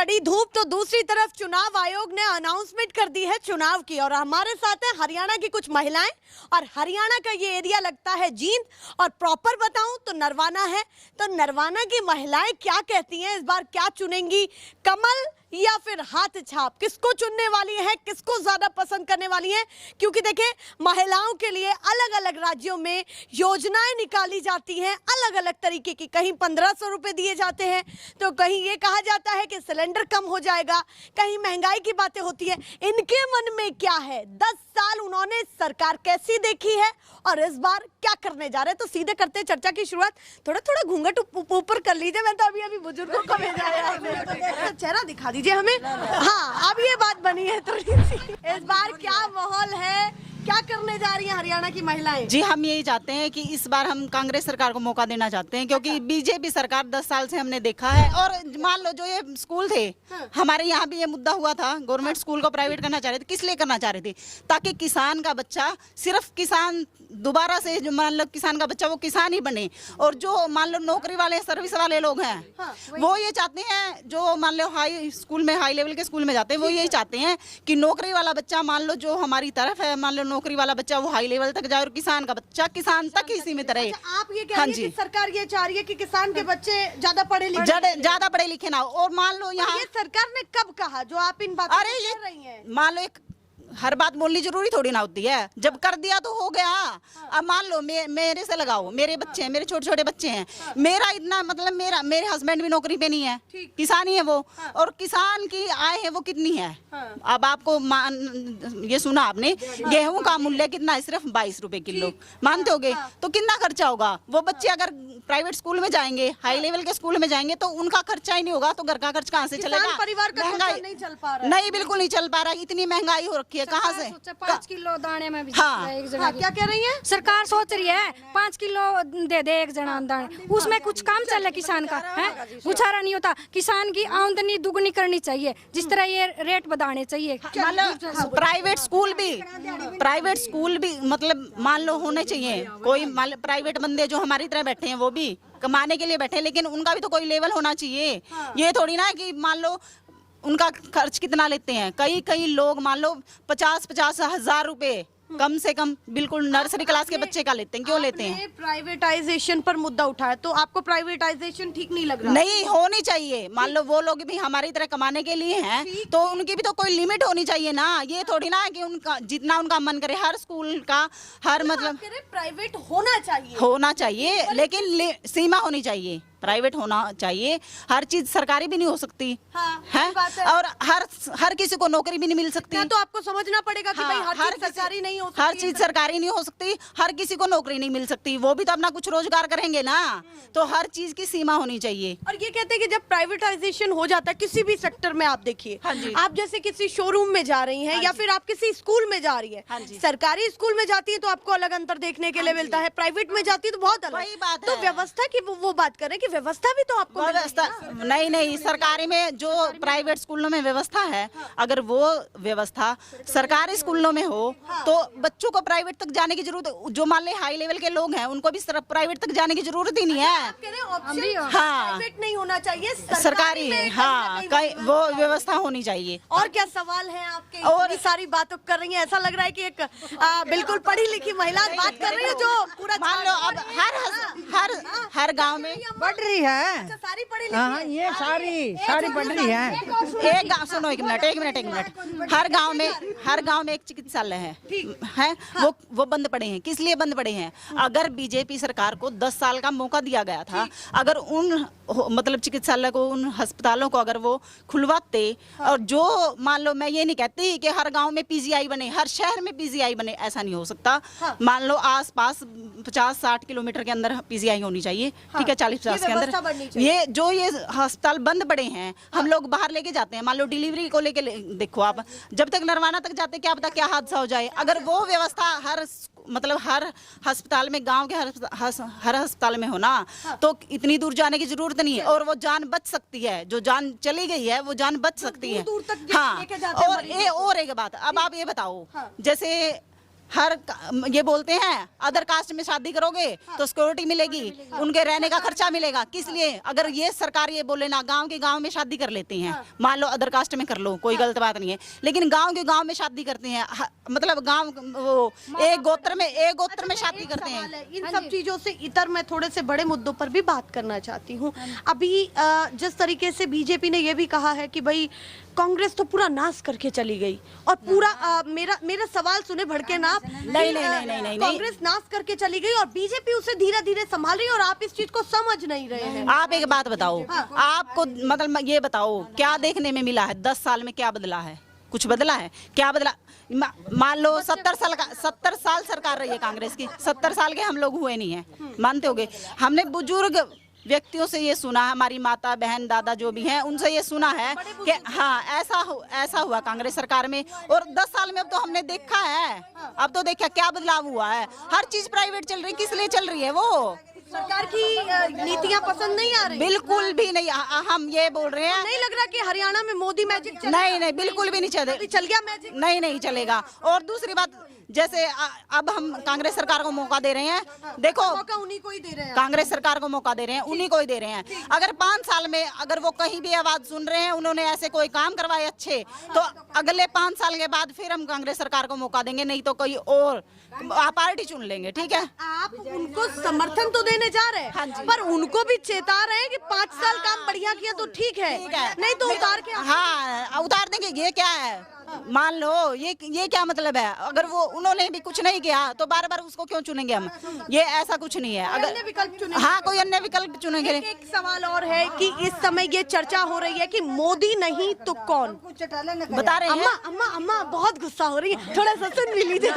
कड़ी धूप तो दूसरी तरफ चुनाव आयोग ने अनाउंसमेंट कर दी है चुनाव की। और हमारे साथ है हरियाणा की कुछ महिलाएं, और हरियाणा का ये एरिया लगता है जींद, और प्रॉपर बताऊं तो नरवाना है। तो नरवाना की महिलाएं क्या कहती हैं, इस बार क्या चुनेंगी, कमल या फिर हाथ छाप, किसको चुनने वाली है, किसको ज्यादा पसंद करने वाली है? क्योंकि देखिए, महिलाओं के लिए अलग अलग राज्यों में योजनाएं निकाली जाती हैं अलग अलग तरीके की। कहीं 1500 रुपए दिए जाते हैं, तो कहीं ये कहा जाता है कि सिलेंडर कम हो जाएगा, कहीं महंगाई की बातें होती है। इनके मन में क्या है? 10 साल उन्होंने सरकार कैसी देखी है और इस बार क्या करने जा रहे हैं? तो सीधे करते हैं चर्चा की शुरुआत। थोड़ा थोड़ा घूंघट ऊपर कर लीजिए, मैं तो अभी बुजुर्गों को भेजा है, चेहरा दिखा दीजिए हमें। हाँ, अब ये बात बनी है थोड़ी सी। इस बार क्या माहौल है, क्या करने जा रही है हरियाणा की महिलाएं? जी, हम यही चाहते हैं कि इस बार हम कांग्रेस सरकार को मौका देना चाहते हैं, क्योंकि बीजेपी सरकार 10 साल से हमने देखा है। और मान लो जो ये स्कूल थे, हमारे यहाँ भी ये मुद्दा हुआ था, गवर्नमेंट स्कूल को प्राइवेट करना चाह रहे थे। किस लिए करना चाह रहे थे? ताकि किसान का बच्चा, सिर्फ किसान दोबारा से, जो मान लो किसान का बच्चा वो किसान ही बने। और जो मान लो नौकरी वाले, सर्विस वाले लोग हैं, वो ये चाहते हैं, जो मान लो हाई स्कूल में, हाई लेवल के स्कूल में जाते हैं, वो यही चाहते हैं कि नौकरी वाला बच्चा, मान लो जो हमारी तरफ है, मान लो नौकरी वाला बच्चा वो हाई लेवल तक जाए और किसान का बच्चा किसान तक ही सीमित रहे। आप ये कह रही हैं कि सरकार ये चाह रही है कि किसान के बच्चे ज्यादा पढ़े लिखे ना हो। और मान लो यहाँ ये सरकार ने कब कहा, जो आप इन बातों अरे कर रही हैं? मान लो, एक हर बात बोलनी जरूरी थोड़ी ना होती है, जब कर दिया तो हो गया। अब मान लो मेरे से लगाओ, मेरे बच्चे हैं, मेरे छोटे छोटे बच्चे हैं, मेरा इतना मतलब मेरे हस्बैंड भी नौकरी पे नहीं है, किसान ही है वो, और किसान की आय है वो कितनी है? अब आपको ये सुना आपने, गेहूं का मूल्य कितना है? सिर्फ 22 रुपए किलो, मानते होगे? तो कितना खर्चा होगा? वो बच्चे अगर प्राइवेट स्कूल में जाएंगे, हाई लेवल के स्कूल में जाएंगे, तो उनका खर्चा ही नहीं होगा, तो घर का खर्च कहाँ से चलेगा? परिवार का खर्चा नहीं चल पा रहा है। नहीं, बिल्कुल नहीं चल पा रहा है, इतनी महंगाई हो रखी है, कहाँ से? 5 किलो दाने में भी हाँ, एक जगह क्या कह रही है सरकार? सोच रही है 5 किलो दे दे एक जना दाने, उसमें कुछ काम चल है किसान का, है गुजारा नहीं होता। किसान की आमदनी दुगनी करनी चाहिए, जिस तरह ये रेट बढ़ाने चाहिए। प्राइवेट स्कूल भी मतलब मान लो होने चाहिए। कोई प्राइवेट बंदे जो हमारी तरह बैठे हैं, वो भी कमाने के लिए बैठे हैं, लेकिन उनका भी तो कोई लेवल होना चाहिए। ये थोड़ी ना कि मान लो उनका खर्च कितना लेते हैं। कई लोग मान लो 50-50 हजार रुपए कम से कम बिल्कुल नर्सरी क्लास के बच्चे का लेते हैं। क्यों लेते हैं? प्राइवेटाइजेशन पर मुद्दा उठाया, तो आपको प्राइवेटाइजेशन ठीक नहीं लग रहा? नहीं, होनी चाहिए। मान लो वो लोग भी हमारी तरह कमाने के लिए हैं, तो उनकी भी तो कोई लिमिट होनी चाहिए ना। ये थोड़ी ना कि उनका जितना उनका मन करे, हर स्कूल का हर मतलब प्राइवेट होना चाहिए, लेकिन सीमा होनी चाहिए। प्राइवेट होना चाहिए, हर चीज सरकारी भी नहीं हो सकती है, और हर किसी को नौकरी भी नहीं मिल सकती। तो आपको समझना पड़ेगा कि भाई हर चीज सरकारी नहीं हो सकती, हर चीज सरकारी नहीं हो सकती, हर किसी को नौकरी नहीं मिल सकती। वो भी तो अपना कुछ रोजगार करेंगे ना, तो हर चीज की सीमा होनी चाहिए। और ये कहते हैं कि जब प्राइवेटाइजेशन हो जाता है किसी भी सेक्टर में, आप देखिए, आप जैसे किसी शोरूम में जा रही हैं, या फिर आप किसी स्कूल में जा रही है, सरकारी स्कूल में जाती है तो आपको अलग अंतर देखने के लिए मिलता है, प्राइवेट में जाती है तो बहुत अलग बात है। तो व्यवस्था की वो बात करें कि व्यवस्था भी तो आपको व्यवस्था नहीं, सरकारी में जो प्राइवेट स्कूलों में व्यवस्था है, अगर वो व्यवस्था सरकारी स्कूलों में हो, तो बच्चों को प्राइवेट तक जाने की जरूरत, जो मान ले हाई लेवल के लोग हैं, उनको भी प्राइवेट तक जाने की जरूरत ही नहीं है। हाँ, नहीं होना चाहिए, सरकारी, हाँ, वो व्यवस्था होनी चाहिए। और क्या सवाल है आपके? और सारी बातों कर रही है, ऐसा लग रहा है कि एक बिल्कुल पढ़ी लिखी महिला बात कर रही है, जो पूरा मान लो अब हर गांव में बढ़ रही है। सारी पढ़ी लिखी हाँ, ये सारी बढ़ रही है। एक गाँव, सुनो एक मिनट, हर गांव में एक चिकित्सालय है, वो बंद पड़े हैं। किस लिए बंद पड़े हैं? अगर बीजेपी सरकार को 10 साल का मौका दिया गया था, अगर उन मतलब चिकित्सालय को, उन अस्पतालों को अगर वो खुलवाते, और जो मान लो, मैं ये नहीं कहती कि हर गांव में पीजीआई बने, हर शहर में पीजीआई बने, ऐसा नहीं हो सकता। मान लो आसपास 50-60 किलोमीटर के अंदर पीजीआई होनी चाहिए, ठीक है, 40-50 के अंदर। ये जो ये अस्पताल बंद पड़े हैं, हम लोग बाहर लेके जाते हैं, मान लो डिलीवरी को लेके देखो आप, जब तक नरवाना तक जाते क्या पता क्या हादसा हो जाए। अगर वो व्यवस्था हर अस्पताल में, गांव के हर अस्पताल में होना, तो इतनी दूर जाने की जरूरत नहीं है, और वो जान बच सकती है। जो जान चली गई है वो जान बच सकती है। हाँ, और एक बात, अब आप ये बताओ, जैसे ये बोलते हैं अदर कास्ट में शादी करोगे तो सिक्योरिटी मिलेगी, उनके रहने का खर्चा मिलेगा। किस लिए? अगर ये सरकार ये बोले ना गांव के गांव में शादी कर लेते हैं, मान लो अदर कास्ट में कर लो, कोई गलत बात नहीं है, लेकिन गांव के गांव में शादी करते हैं, मतलब गांव वो एक गोत्र में शादी करते हैं। इन सब चीजों से इतर मैं थोड़े से बड़े मुद्दों पर भी बात करना चाहती हूँ। अभी जिस तरीके से बीजेपी ने ये भी कहा है कि भाई कांग्रेस तो पूरा नाश करके चली गई और पूरा मेरा सवाल सुने भड़के ना आप। नहीं। कांग्रेस नाश करके चली गई और बीजेपी उसे धीरे धीरे संभाल रही है और आप इस चीज को समझ नहीं रहे हैं। आप एक बात बताओ, आपको मतलब ये बताओ क्या देखने में मिला है? 10 साल में क्या बदला है? कुछ बदला है? क्या बदला? मान लो 70 साल सरकार रही है कांग्रेस की, 70 साल के हम लोग हुए नहीं है, मानते होगे? हमने बुजुर्ग व्यक्तियों से ये सुना है, हमारी माता बहन दादा जो भी हैं उनसे ये सुना है कि हाँ ऐसा हुआ कांग्रेस सरकार में। और 10 साल में अब तो हमने देखा है, अब तो देखा क्या बदलाव हुआ है। हर चीज प्राइवेट चल रही है, किस लिए चल रही है? वो सरकार की नीतियां पसंद नहीं आ रही? बिल्कुल भी नहीं। हम ये बोल रहे हैं, नहीं लग रहा कि हरियाणा में मोदी मैजिक चल नहीं बिल्कुल भी नहीं चल गया मैजिक? नहीं चलेगा। और दूसरी बात, जैसे अब हम कांग्रेस सरकार को मौका दे रहे हैं, देखो मौका उन्हीं को ही दे रहे हैं। कांग्रेस सरकार को मौका दे रहे हैं, उन्हीं को ही दे रहे हैं। अगर 5 साल में अगर वो कहीं भी आवाज सुन रहे हैं, उन्होंने ऐसे कोई काम करवाए अच्छे, तो अगले 5 साल के बाद फिर हम कांग्रेस सरकार को मौका देंगे, नहीं तो कोई और पार्टी चुन लेंगे। ठीक है, आप उनको समर्थन तो देने जा रहे हैं, पर उनको भी चेता रहे हैं कि 5 साल काम बढ़िया किया तो ठीक है, नहीं तो उतार के। हाँ उतार देंगे। ये क्या है? मान लो ये क्या मतलब है? अगर वो उन्होंने भी कुछ नहीं किया तो बार बार उसको क्यों चुनेंगे हम? ये ऐसा कुछ नहीं है। अगर विकल्प चुनेंगे, हाँ कोई अन्य विकल्प चुनेंगे। एक सवाल और है कि इस समय ये चर्चा हो रही है कि मोदी नहीं तो कौन? बता रहे हैं अम्मा बहुत गुस्सा हो रही है, थोड़ा सा सुन भी लीजिए।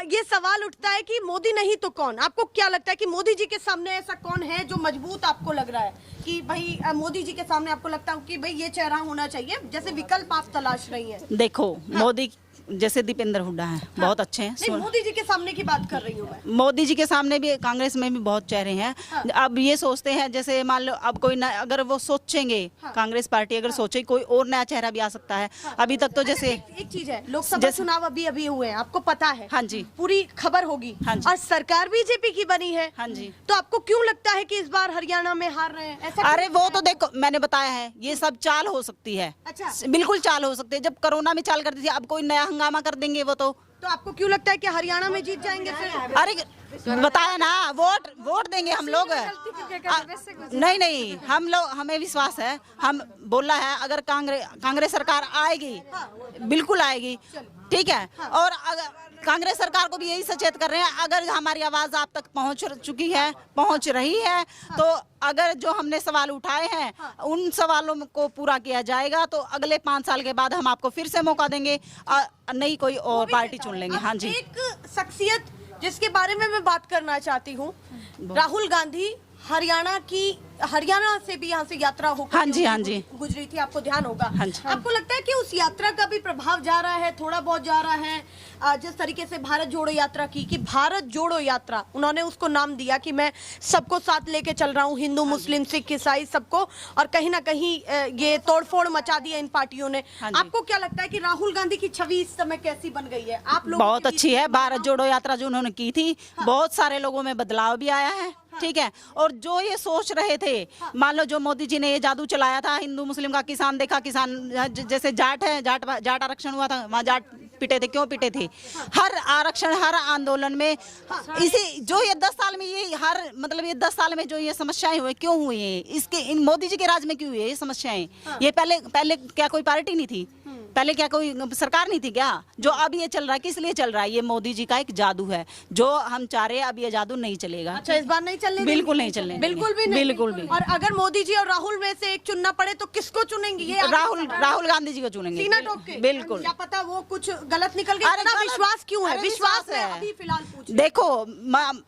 ये सवाल उठता है कि मोदी नहीं तो कौन? आपको क्या लगता है कि मोदी जी के सामने ऐसा कौन है जो मजबूत आपको लग रहा है कि भाई मोदी जी के सामने आपको लगता है कि भाई ये चेहरा होना चाहिए, जैसे विकल्प आप तलाश रही हैं? देखो मोदी जैसे दीपेंद्र हुड्डा हैं, बहुत अच्छे हैं। नहीं, मोदी जी के सामने की बात कर रही हूँ मैं। मोदी जी के सामने भी कांग्रेस में भी बहुत चेहरे हैं। अब ये सोचते हैं, जैसे मान लो अब कोई अगर वो सोचेंगे, कांग्रेस पार्टी अगर सोचे कोई और नया चेहरा भी आ सकता है। अभी तक तो जैसे एक चीज है, लोकसभा चुनाव अभी हुए हैं, आपको पता है? हाँ जी, पूरी खबर होगी। हाँ जी। और सरकार बीजेपी की बनी है। हाँ जी। तो आपको क्यों लगता है कि इस बार हरियाणा में हार रहे हैं? ऐसा अरे वो तो देखो मैंने बताया है, ये सब चाल हो सकती है। अच्छा। बिल्कुल चाल हो सकती है। जब कोरोना में चाल करती थी, अब कोई नया हंगामा कर देंगे वो तो आपको क्यों लगता है कि हरियाणा में जीत जाएंगे फिर? अरे बताया ना, वोट देंगे हम लोग। नहीं हम लोग, हमें विश्वास है, हम बोला है अगर कांग्रेस सरकार आएगी, बिल्कुल आएगी। ठीक है, और अगर कांग्रेस सरकार को भी यही सचेत कर रहे हैं, अगर हमारी आवाज आप तक पहुंच रही है, तो अगर जो हमने सवाल उठाए हैं उन सवालों को पूरा किया जाएगा, तो अगले 5 साल के बाद हम आपको फिर से मौका देंगे, नहीं कोई और पार्टी चुन लेंगे। हाँ जी। एक शख्सियत जिसके बारे में मैं बात करना चाहती हूँ, राहुल गांधी, हरियाणा से भी यहाँ से यात्रा होकर हाँ जी गुजरी थी, आपको ध्यान होगा। हाँ जी। आपको लगता है कि उस यात्रा का भी प्रभाव जा रहा है, थोड़ा बहुत जा रहा है? जिस तरीके से भारत जोड़ो यात्रा की, कि भारत जोड़ो यात्रा उन्होंने उसको नाम दिया कि मैं सबको साथ लेके चल रहा हूँ, हिंदू मुस्लिम सिख ईसाई सबको, और कहीं ना कहीं ये तोड़फोड़ मचा दिया इन पार्टियों ने। आपको क्या लगता है कि राहुल गांधी की छवि इस समय कैसी बन गई है? आप लोग बहुत अच्छी है। भारत जोड़ो यात्रा जो उन्होंने की थी, बहुत सारे लोगों में बदलाव भी आया है। ठीक है, और जो ये सोच रहे थे, मान लो जो मोदी जी ने ये जादू चलाया था, हिंदू मुस्लिम का, किसान देखा, किसान जैसे जाट है, जाट आरक्षण हुआ था, वहाँ जाट पिटे थे, क्यों पिटे थे? हर आरक्षण, हर आंदोलन में इसी जो ये 10 साल में ये ये 10 साल में जो ये समस्याएं हुई, क्यों हुई है? इसके इन मोदी जी के राज में क्यों हुई है ये समस्याएं? ये पहले क्या कोई पार्टी नहीं थी? पहले क्या कोई सरकार नहीं थी क्या? जो अब ये चल रहा है, किस लिए चल रहा है? ये मोदी जी का एक जादू है, जो हम चाह रहे हैं अब ये जादू नहीं चलेगा। अच्छा, इस बार नहीं चलने? बिल्कुल नहीं चलने, बिल्कुल भी नहीं। बिल्कुल भी। और अगर मोदी जी और राहुल में से एक चुनना पड़े तो किसको चुनेंगी? ये राहुल गांधी जी को चुनेंगे। सीना ठोक के? बिल्कुल। क्या पता वो कुछ गलत निकल गया? इतना विश्वास क्यों है? विश्वास है अभी फिलहाल पूछ। देखो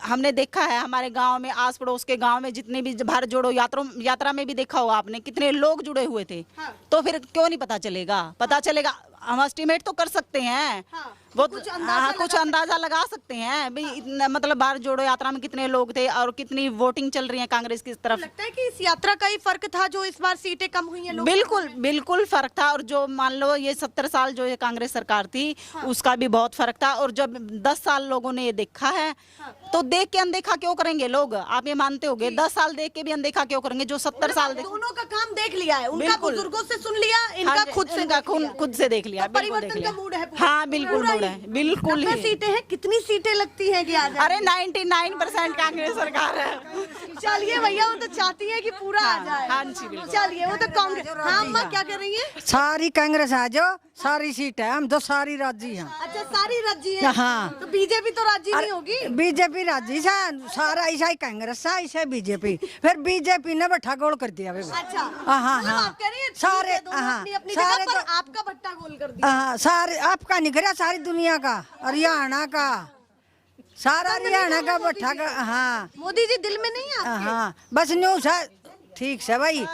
हमने देखा है, हमारे गांव में, आस पड़ोस के गांव में जितने भी भारत जोड़ो यात्रा में भी देखा होगा आपने, कितने लोग जुड़े हुए थे। तो फिर क्यों नहीं पता चलेगा? पता चलेगा। हम एस्टिमेट तो कर सकते हैं। हाँ, वो कुछ कुछ अंदाजा लगा सकते हैं भाई, मतलब भारत जोड़ो यात्रा में कितने लोग थे और कितनी वोटिंग चल रही है कांग्रेस की तरफ। लगता है कि इस यात्रा का ही फर्क था जो इस बार सीटें कम हुई हैं लोग। बिल्कुल बिल्कुल फर्क था। और जो मान लो ये 70 साल जो ये कांग्रेस सरकार थी, उसका भी बहुत फर्क था। और जब 10 साल लोगों ने ये देखा है, तो देख के अनदेखा क्यों करेंगे लोग? आप ये मानते होगे 10 साल देख के भी अनदेखा क्यों करेंगे? जो 70 साल दोनों का काम देख लिया है, उनका बिल्कुल। बुजुर्गों से सुन लिया, इनका खुद से देख लिया। खुद से देख लिया, तो बिल्कुल देख परिवर्तन लिया। का मूड है पूरा। हाँ बिल्कुल पूरा मूड ही। है, बिल्कुल ही। सीटें हैं, कितनी सीटें लगती हैं कि आ जाए? अरे 99% कांग्रेस सरकार है। चलिए भैया, वो तो चाहती है कि पूरा आ जाए। हाँ जी, बिल्कुल। चलिए, वो तो कांग्रेस। हाँ अम्मा, क्या कर रही है? सारी कांग्रेस आ जाओ, सारी सीट है, हम तो सारी राजी हैं। अच्छा, सारी राजी है। हाँ। तो बीजेपी तो राजी नहीं होगी। बीजेपी राजी सा, सारा ऐसा ही कांग्रेस सा, ऐसा ही बीजेपी। फिर बीजेपी ने बट्ठा गोल कर दिया। अच्छा, हाँ मतलब हाँ आप कह रही हैं सारे, ठीक है, दोनों हाँ, अपनी अपनी सारे जगह पर तो- आपका भट्टा गोल कर दिया। हाँ, सारे आपका नहीं करा, सारी दुनिया का, हरियाणा का, सारा हरियाणा का बट्ठा का। हाँ मोदी जी दिल में नहीं है आपके? हाँ, बस न्यूज है, ठीक से भाई।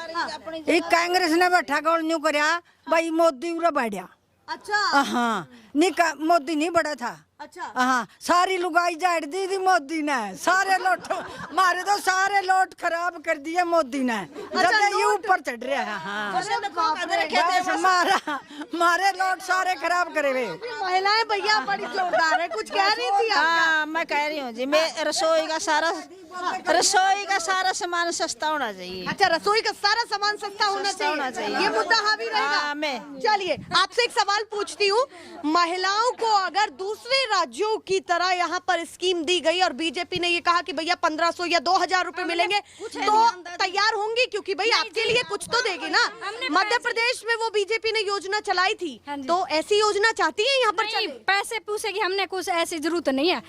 एक कांग्रेस ने बट्ठा गोल न्यू करया भाई, मोदी उरा बढ़िया। अच्छा हाँ, नहीं मोदी नहीं बड़ा था। अच्छा। हाँ, सारी लुगाई झाड़ दी थी मोदी ने, सारे लोट मारे तो सारे लोट खराब कर दिए मोदी ने। जब ये ऊपर चढ़ रहा है। हाँ, बस मारे लोट सारे खराब करे हुए। महिलाएं भैया बड़ी जोरदार है, कुछ कह रही थी आप? हाँ, मैं कह रही हूँ जी, मैं रसोई का सारा सामान सस्ता होना चाहिए। अच्छा, रसोई का सारा सामान सस्ता होना चाहिए, ये मुद्दा हावी रहेगा। हाँ, मैं चलिए, आपसे एक सवाल पूछती हूँ। महिलाओं को अगर दूसरे राज्यों की तरह यहाँ पर स्कीम दी गई और बीजेपी ने ये कहा कि भैया 1500 या 2000 रुपए मिलेंगे, तो तैयार होंगी? क्योंकि भाई आपके लिए कुछ तो देगी ना। मध्य प्रदेश में वो बीजेपी ने योजना चलाई थी, तो ऐसी योजना चाहती है यहाँ पर? नहीं, पैसे पूछेगी, हमने कुछ ऐसी जरूरत नहीं है।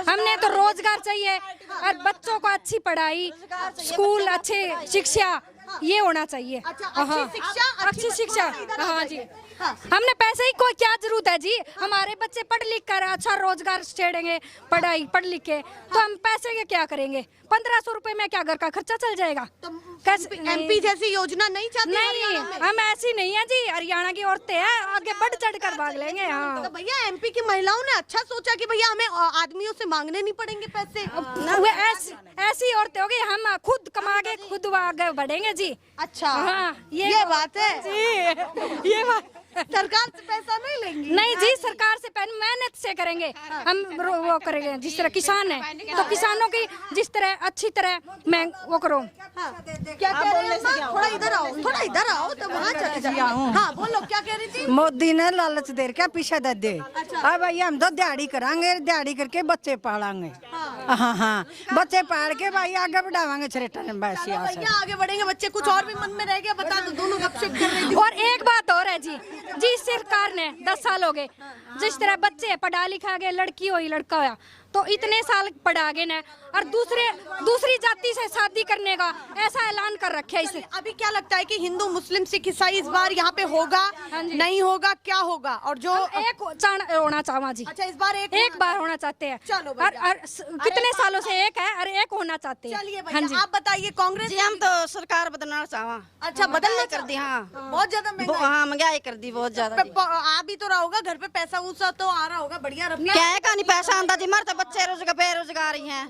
हमने तो रोजगार चाहिए और बच्चों को अच्छी पढ़ाई, स्कूल, अच्छे शिक्षा, ये होना चाहिए। अच्छा, हाँ, अच्छी शिक्षा। हाँ जी, हमने पैसे ही कोई क्या जरूरत है जी? हमारे बच्चे पढ़ लिख कर अच्छा रोजगार छेड़ेंगे, पढ़ लिख के, तो हम पैसे के क्या करेंगे? 1500 रुपए में क्या घर का खर्चा चल जाएगा? कैसे? एमपी जैसी योजना नहीं चाहती? नहीं, हम ऐसी नहीं है जी। हरियाणा की औरतें हैं, आगे बढ़ चढ़ कर भाग लेंगे। हाँ, तो भैया एमपी की महिलाओं ने अच्छा सोचा कि भैया हमें आदमियों से मांगने नहीं पड़ेंगे पैसे। वो ऐसी औरतें होगी, हम खुद कमा के खुद आगे बढ़ेंगे जी। अच्छा, हाँ, ये बात है जी, ये बात। सरकार से पैसा नहीं लेंगी? नहीं जी, सरकार से मेहनत से करेंगे हम। वो करेंगे जिस तरह किसान है, तो किसानों की जिस तरह अच्छी तरह मैं वो करो। क्या कह रही हैं अम्मा? थोड़ा इधर आओ तो वहाँ चले जाओ। हाँ बोलो, क्या कह रही थी? मोदी ने लालच दे क्या पीछे दे दे। अब भाई हम तो दिहाड़ी करांगे, दिहाड़ी करके बच्चे पालेंगे। हाँ हाँ, बच्चे पाल के भाई आगे बढ़ावांगे छरेटन बस यहाँ से। भैया आगे बढ़ेंगे, बच्चे कुछ और भी मन में रह गया? बता दो, दोनों गपशप कर रही थी। और एक बात और है जी, जिस सरकार ने 10 साल हो गए, जिस तरह बच्चे पढ़ा लिखा गए, लड़की हुई लड़का हुआ, तो इतने साल पढ़ा गए ना, और दूसरी जाति से शादी करने का ऐसा ऐलान कर रखे है इसे। अभी क्या लगता है कि हिंदू, मुस्लिम, सिख, ईसाई इस बार यहाँ पे होगा, नहीं होगा, क्या होगा? और जो एक होना चाहवा जी। अच्छा, इस बार एक बार होना चाहते हैं। चलो और कितने सालों से एक है और एक होना चाहते हैं। चलिए हाँ भैया, आप बताइए, कांग्रेस जी, हम तो सरकार बदलना चाहवा। अच्छा, बदलना कर दी। हाँ, बहुत ज्यादा हाँ, महंगाई कर दी बहुत ज्यादा। आ भी तो रहा होगा घर पे, पैसा वूसा तो आ रहा होगा बढ़िया रफिया। क्या है कहानी? पैसा आंदा जी, मर तो बच्चे बेरोजगारी हैं,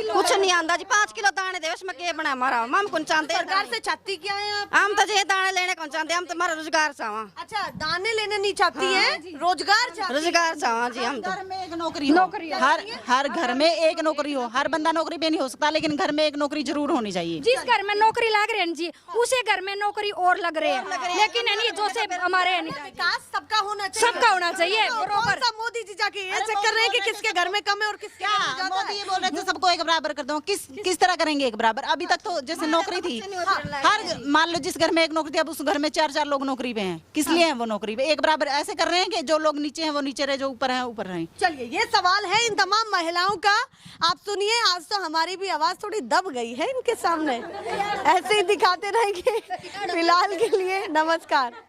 कुछ नहीं आंदा जी। 5 किलो दाने दे, उसमें के बना हमारा? हम कौन चाहते हैं? सरकार से चाहती क्या है आप? हम तो जे दाने लेने कौन चाहते, हम तो हमारा रोजगार चाहवा। अच्छा, दाने लेने नहीं चाहती है, रोजगार चाहती है। रोजगार चाहवा जी। हम तो घर में एक नौकरी हो, हर घर में एक नौकरी हो। हर बंदा नौकरी पे नहीं हो सकता, लेकिन घर में एक नौकरी जरूर होनी चाहिए। जिस घर में नौकरी लग रही है जी, उसे घर में नौकरी और लग रही है, लेकिन नहीं जो से हमारे विकास सबका होना चाहिए, सबका होना चाहिए बरोबर। सब मोदी जी जाके ये चेक कर रहे हैं कि किसके घर में कम है और किसके घर में ज्यादा मोदी है। ये बोल रहे थे सबको एक बराबर कर दो। किस तरह करेंगे एक बराबर? अभी तक तो जैसे नौकरी थी, हर मान लो जिस घर में एक नौकरी थी, अब उस घर में 4 लोग नौकरी पे हैं। किस लिए हैं वो नौकरी पे? एक बराबर ऐसे कर रहे हैं कि जो लोग नीचे हैं वो नीचे रहे, जो ऊपर हैं ऊपर रहे। चलिए, ये सवाल है इन तमाम महिलाओं का। आप सुनिए, आज तो हमारी भी आवाज थोड़ी दब गई है इनके सामने। ऐसे ही दिखाते रहेंगे। फिलहाल के लिए नमस्कार।